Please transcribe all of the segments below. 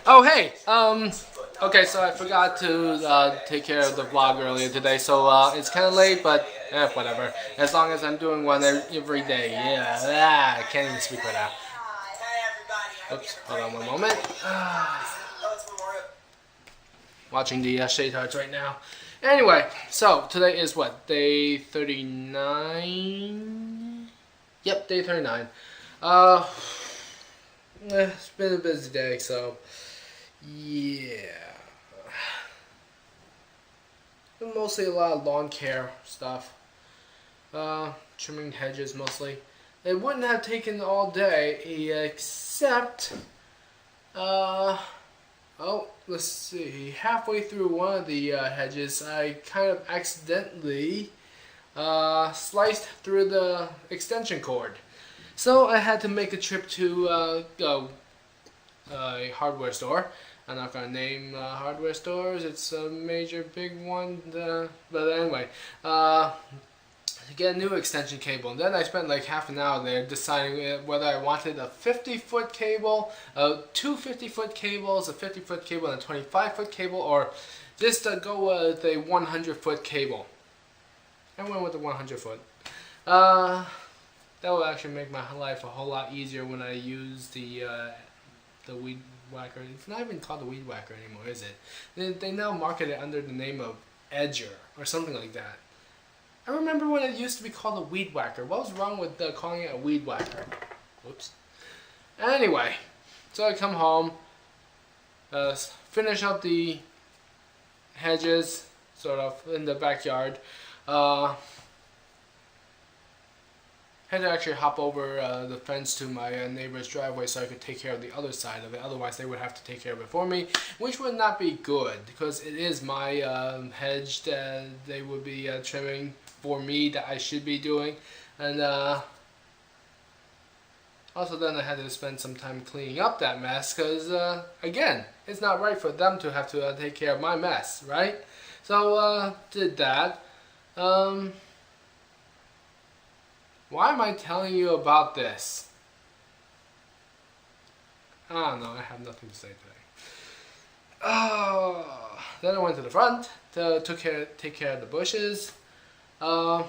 Oh hey, okay, so I forgot to take care of the vlog earlier today, so it's kind of late, but whatever. As long as I'm doing one every day, yeah. I can't even speak right now. Oops, hold on one moment. Watching the shade tarts right now. Anyway, so today is what, day 39? Yep, day 39. It's been a busy day, so yeah. Mostly a lot of lawn care stuff. Trimming hedges mostly. It wouldn't have taken all day, except, oh, let's see. Halfway through one of the hedges, I kind of accidentally sliced through the extension cord. So I had to make a trip to a hardware store. I'm not gonna name hardware stores. It's a major big one. But anyway, to get a new extension cable. And then I spent like half an hour there deciding whether I wanted a 50-foot cable, two 50-foot cables, a 50-foot cable, and a 25-foot cable, or just to go with a 100-foot cable. I went with the 100-foot. That will actually make my life a whole lot easier when I use the weed whacker. It's not even called the weed whacker anymore, is it? They now market it under the name of Edger or something like that. I remember when it used to be called a weed whacker. What was wrong with calling it a weed whacker? Whoops. Anyway, so I come home, finish up the hedges, sort of, in the backyard. Had to actually hop over the fence to my neighbor's driveway so I could take care of the other side of it. Otherwise, they would have to take care of it for me, which would not be good because it is my hedge that they would be trimming for me that I should be doing. And also then I had to spend some time cleaning up that mess because, again, it's not right for them to have to take care of my mess, right? So, did that. Why am I telling you about this? I don't know, I have nothing to say today. Then I went to the front to take care of the bushes. I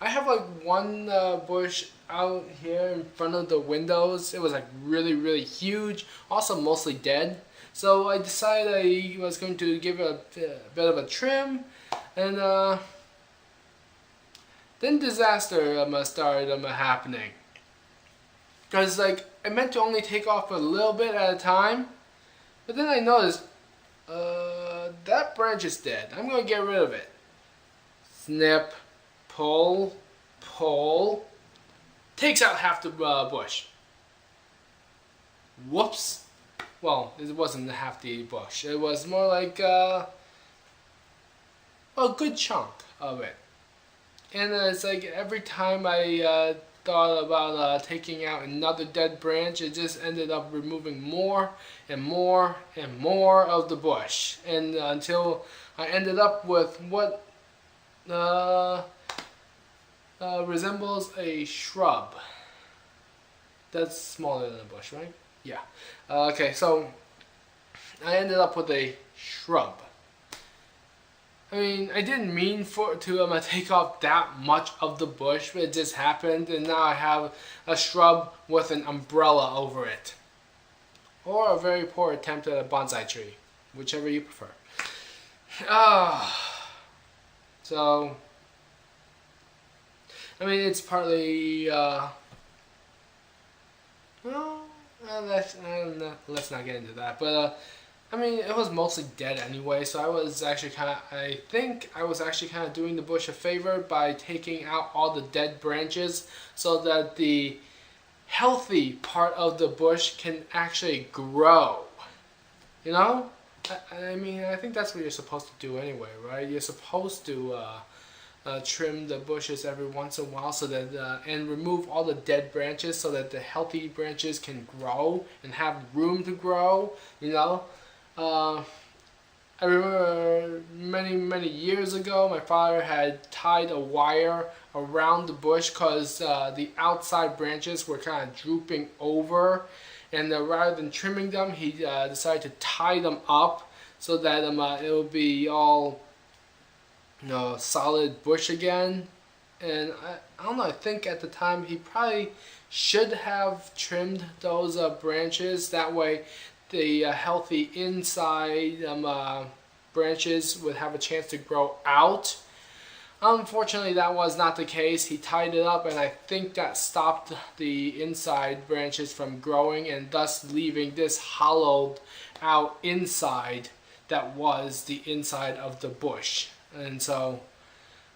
have like one bush out here in front of the windows. It was like really, really huge, also mostly dead. So I decided I was going to give it a bit of a trim, and then disaster started happening. Because like I meant to only take off a little bit at a time, but then I noticed that branch is dead. I'm gonna get rid of it. Snip, pull, pull, takes out half the bush. Whoops. Well, it wasn't half the bush. It was more like a good chunk of it. And it's like every time I thought about taking out another dead branch, it just ended up removing more and more and more of the bush. And until I ended up with what resembles a shrub. That's smaller than a bush, right? Yeah. Okay, so I ended up with a shrub. I mean, I didn't mean to take off that much of the bush, but it just happened, and now I have a shrub with an umbrella over it. Or a very poor attempt at a bonsai tree, whichever you prefer. So, I mean, it's partly, let's not get into that, but, I mean, it was mostly dead anyway, so I was actually I think I was actually kind of doing the bush a favor by taking out all the dead branches so that the healthy part of the bush can actually grow. You know? I mean, I think that's what you're supposed to do anyway, right? You're supposed to trim the bushes every once in a while so that and remove all the dead branches so that the healthy branches can grow and have room to grow, you know? I remember many years ago my father had tied a wire around the bush because the outside branches were kind of drooping over, and rather than trimming them, he decided to tie them up so that it will be all, solid bush again. And I don't know, I think at the time he probably should have trimmed those branches. That way the healthy inside branches would have a chance to grow out. Unfortunately, that was not the case. He tied it up, and I think that stopped the inside branches from growing, and thus leaving this hollowed out inside that was the inside of the bush. And so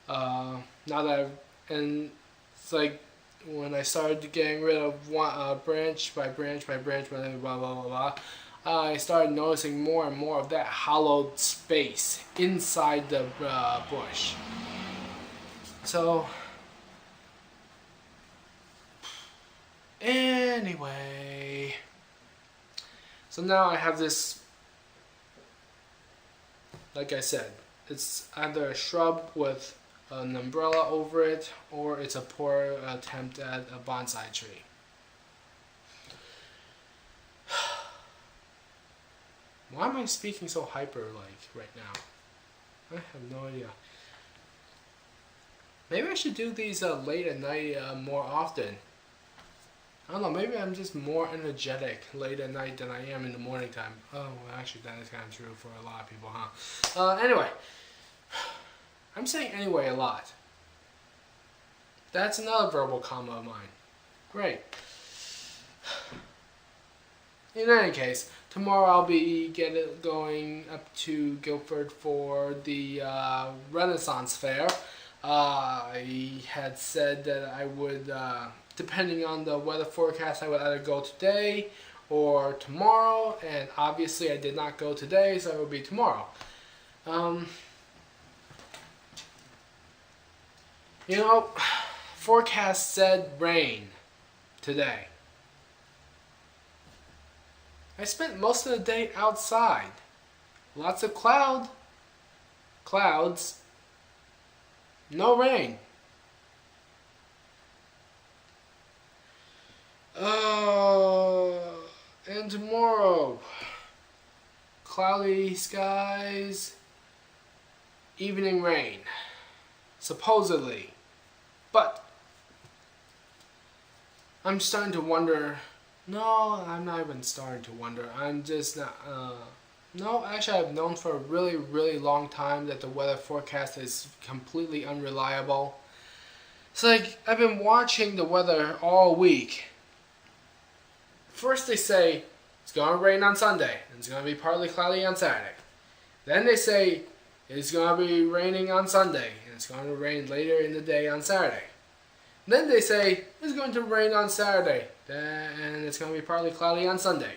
now that it's like when I started getting rid of one branch by branch by branch, blah blah blah blah, I started noticing more and more of that hollowed space inside the bush. So anyway, so now I have this, like I said, it's either a shrub with an umbrella over it, or it's a poor attempt at a bonsai tree. Why am I speaking so hyper-like right now? I have no idea. Maybe I should do these late at night more often. I don't know, maybe I'm just more energetic late at night than I am in the morning time. Oh, well, actually that is kind of true for a lot of people, huh? Anyway. I'm saying anyway a lot. That's another verbal comma of mine. Great. In any case, tomorrow I'll be going up to Guildford for the Renaissance Fair. I had said that I would, depending on the weather forecast, I would either go today or tomorrow, and obviously I did not go today, so it will be tomorrow. Forecast said rain today. I spent most of the day outside. Lots of clouds, no rain. And tomorrow, cloudy skies, evening rain, supposedly. But I'm starting to wonder. No, I'm not even starting to wonder. I'm just not. No, actually, I've known for a really, really long time that the weather forecast is completely unreliable. It's like I've been watching the weather all week. First they say it's going to rain on Sunday and it's going to be partly cloudy on Saturday. Then they say it's going to be raining on Sunday and it's going to rain later in the day on Saturday. Then they say it's going to rain on Saturday and it's going to be partly cloudy on Sunday.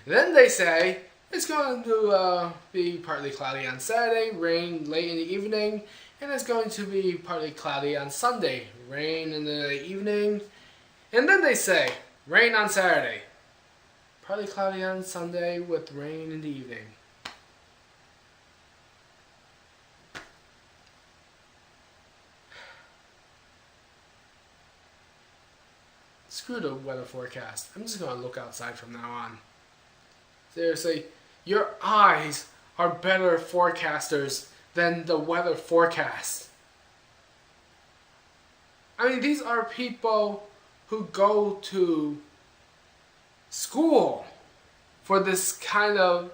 Then they say it's going to be partly cloudy on Saturday, rain late in the evening, and it's going to be partly cloudy on Sunday, rain in the evening. And then they say rain on Saturday, partly cloudy on Sunday with rain in the evening. Screw the weather forecast. I'm just going to look outside from now on. Seriously, your eyes are better forecasters than the weather forecast. I mean, these are people who go to school for this kind of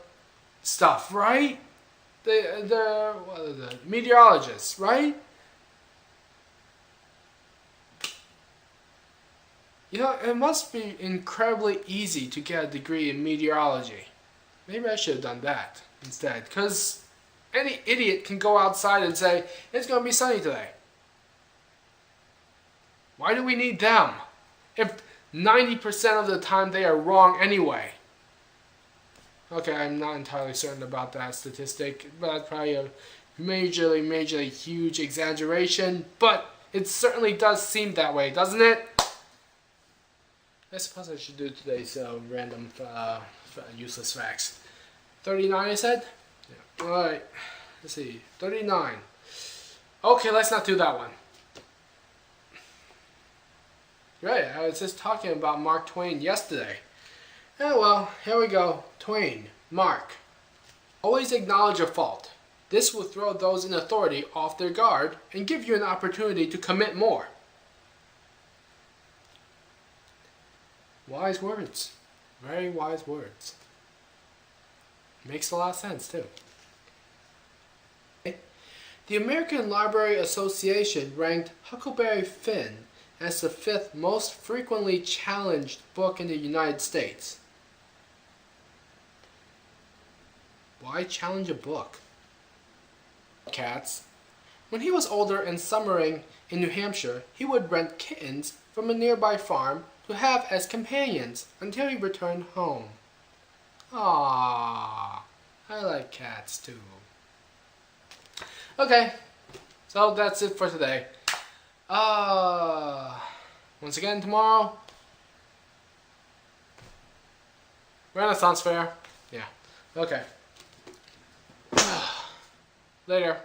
stuff, right? They're meteorologists, right? It must be incredibly easy to get a degree in meteorology. Maybe I should have done that instead. Because any idiot can go outside and say, it's going to be sunny today. Why do we need them? If 90% of the time they are wrong anyway. Okay, I'm not entirely certain about that statistic. But that's probably a majorly huge exaggeration. But it certainly does seem that way, doesn't it? I suppose I should do today's random useless facts. 39 I said? Yeah. Alright, let's see. 39. Okay, let's not do that one. Right, I was just talking about Mark Twain yesterday. Oh well, here we go. Twain, Mark. Always acknowledge a fault. This will throw those in authority off their guard and give you an opportunity to commit more. Wise words. Very wise words. Makes a lot of sense too. The American Library Association ranked Huckleberry Finn as the 5th most frequently challenged book in the United States. Why challenge a book? Cats. When he was older and summering in New Hampshire, he would rent kittens from a nearby farm to have as companions until he returned home. Ah, I like cats too. Okay, so that's it for today. Once again tomorrow, Renaissance Fair. Yeah, okay. Later.